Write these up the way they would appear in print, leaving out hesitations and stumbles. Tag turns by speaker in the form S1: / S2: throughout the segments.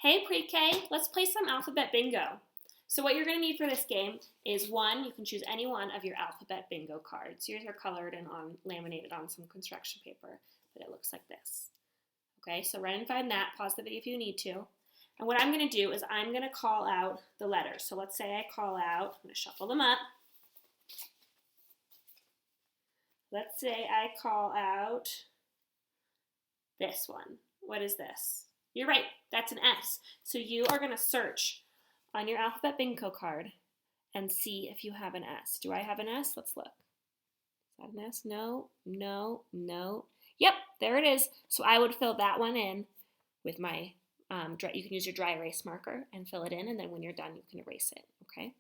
S1: Hey pre-K, let's play some alphabet bingo. So what you're going to need for this game is one, you can choose any one of your alphabet bingo cards. Yours are colored and laminated on some construction paper, but it looks like this. Okay, so run and find that. Pause the video if you need to. And what I'm going to do is I'm going to call out the letters. So let's say I call out, I'm going to shuffle them up. Let's say I call out this one. What is this? You're right, that's an S. So you are going to search on your alphabet bingo card and see if you have an S. Do I have an S? Let's look. Is that an S? No, no, no. Yep, there it is. So I would fill that one in with my, you can use your dry erase marker and fill it in, and then when you're done, you can erase it, okay?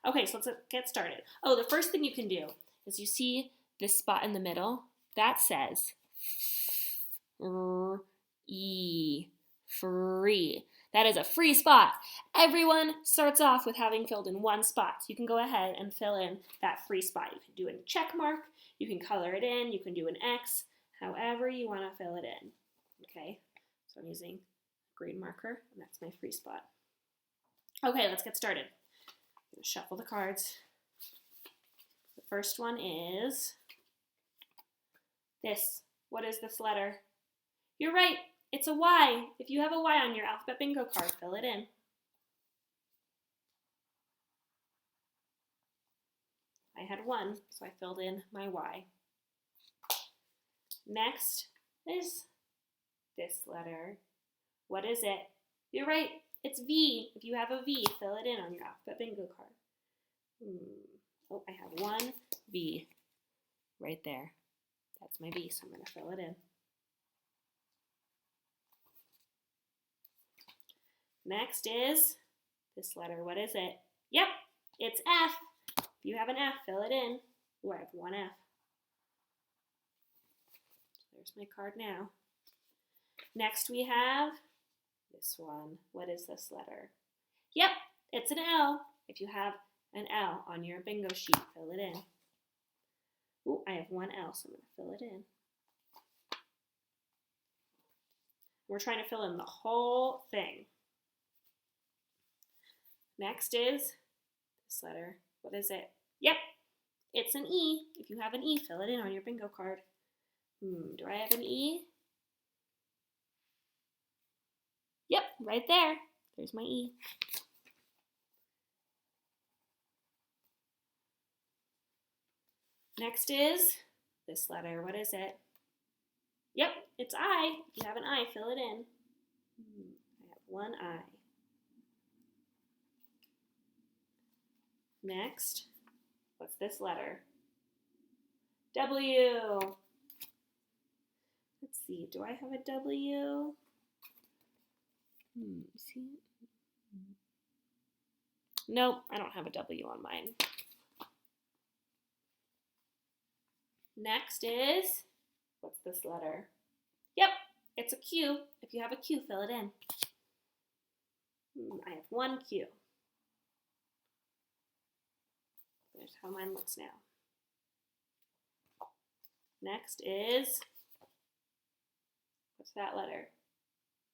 S1: Okay, so let's get started. Oh, the first thing you can do is you see this spot in the middle? That says free. That is a free spot. Everyone starts off with having filled in one spot. So you can go ahead and fill in that free spot. You can do a check mark, you can color it in, you can do an X, however you want to fill it in. Okay, so I'm using a green marker, and that's my free spot. Okay, let's get started. I'm going to shuffle the cards. The first one is this. What is this letter? You're right, it's a Y. If you have a Y on your alphabet bingo card, fill it in. I had one, so I filled in my Y. Next is this letter. What is it? You're right, it's V. If you have a V, fill it in on your alphabet bingo card. Oh, I have one V right there. That's my V, so I'm going to fill it in. Next is this letter. What is it? Yep, it's F. If you have an F, fill it in. Oh, I have one F. There's my card now. Next we have this one. What is this letter? Yep, it's an L. If you have an L on your bingo sheet, fill it in. Oh, I have one L, so I'm going to fill it in. We're trying to fill in the whole thing. Next is this letter. What is it? Yep, it's an E. If you have an E, fill it in on your bingo card. Do I have an E? Yep, right there. There's my E. Next is this letter. What is it? Yep, it's I. If you have an I, fill it in. I have one I. Next, what's this letter? W. Let's see, do I have a W? See? Nope, I don't have a W on mine. Next is, what's this letter? Yep, it's a Q. If you have a Q, fill it in. I have one Q. There's how mine looks now. Next is, what's that letter?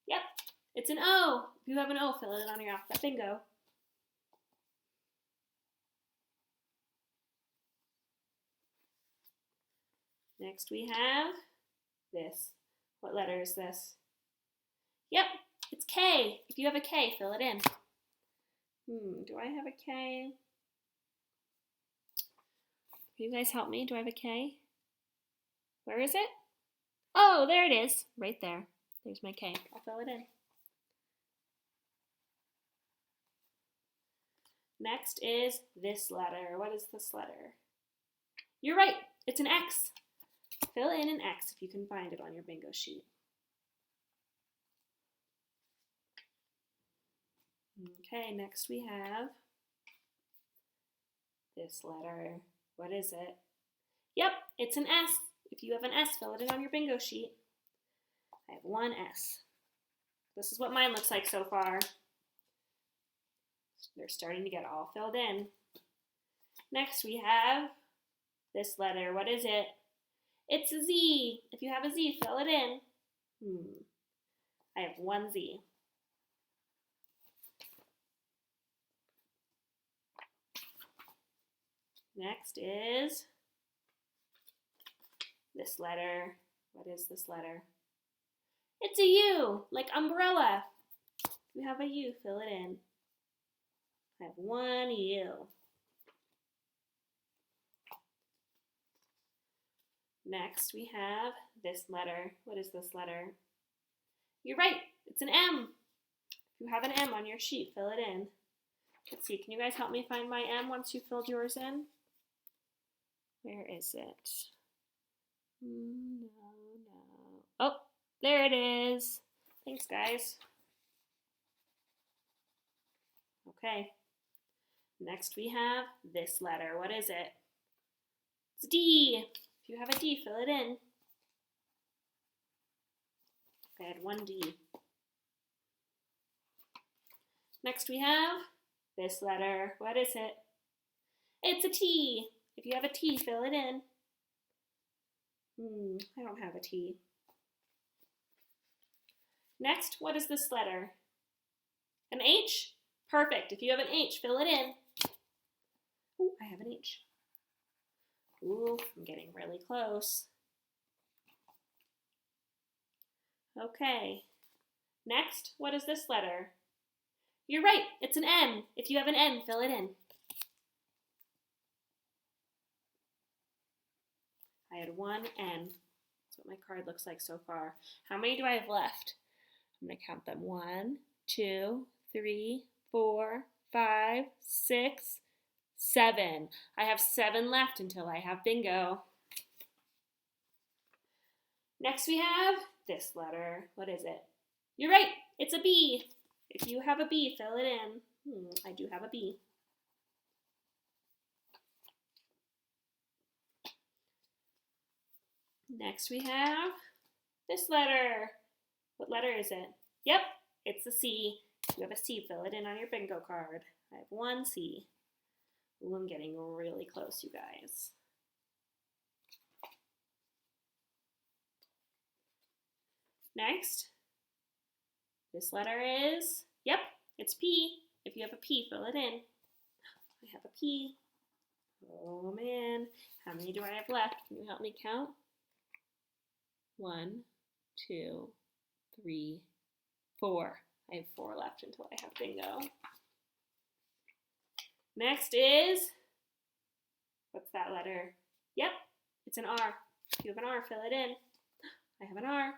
S1: Yep, it's an O. If you have an O, fill it in on your alphabet bingo. Next we have this. What letter is this? Yep, it's K. If you have a K, fill it in. Do I have a K? Can you guys help me? Do I have a K? Where is it? Oh, there it is. Right there. There's my K. I'll fill it in. Next is this letter. What is this letter? You're right. It's an X. Fill in an X if you can find it on your bingo sheet. Okay, next we have this letter. What is it? Yep, it's an S. If you have an S, fill it in on your bingo sheet. I have one S. This is what mine looks like so far. They're starting to get all filled in. Next we have this letter. What is it? It's a Z. If you have a Z, fill it in. I have one Z. Next is this letter. What is this letter? It's a U, like umbrella. We have a U, fill it in. I have one U. Next, we have this letter. What is this letter? You're right, it's an M. If you have an M on your sheet, fill it in. Let's see, can you guys help me find my M once you filled yours in? Where is it? No. Oh, there it is. Thanks, guys. Okay. Next, we have this letter. What is it? It's D. If you have a D, fill it in. I had one D. Next, we have this letter. What is it? It's a T. If you have a T, fill it in. I don't have a T. Next, what is this letter? An H? Perfect. If you have an H, fill it in. Ooh, I have an H. Ooh, I'm getting really close. Okay. Next, what is this letter? You're right, it's an N. If you have an N, fill it in. I had one N. That's what my card looks like so far. How many do I have left? I'm going to count them. 1, 2, 3, 4, 5, 6, 7. I have 7 left until I have bingo. Next we have this letter. What is it? You're right, it's a B. If you have a B, fill it in. I do have a B. Next we have this letter. What letter is it? Yep, it's a C. If you have a C, fill it in on your bingo card. I have one C. Ooh, I'm getting really close, you guys. Next, this letter is, yep, it's P. If you have a P, fill it in. I have a P. Oh man, how many do I have left? Can you help me count? 1, 2, 3, 4. I have 4 left until I have bingo. Next is, what's that letter? Yep, it's an R. If you have an R, fill it in. I have an R.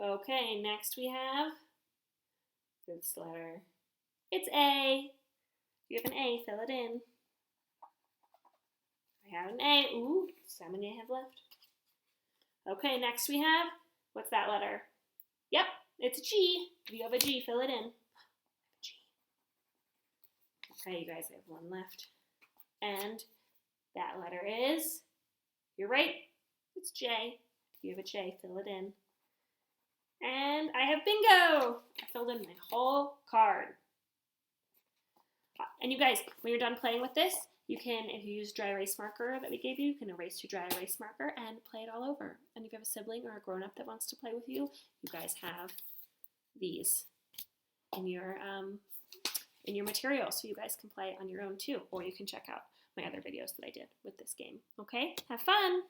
S1: Okay, next we have this letter. It's A. If you have an A, fill it in. I have an A. Ooh, how many I have left? Okay, next we have, what's that letter? Yep, it's a G. If you have a G, fill it in. G. Okay, you guys, I have 1 left. And that letter is, you're right, it's J. If you have a J, fill it in. And I have bingo! I filled in my whole card. And you guys, when you're done playing with this, you can, if you use dry erase marker that we gave you, you can erase your dry erase marker and play it all over. And if you have a sibling or a grown-up that wants to play with you, you guys have these in your material, so you guys can play on your own too, or you can check out my other videos that I did with this game. Okay, have fun!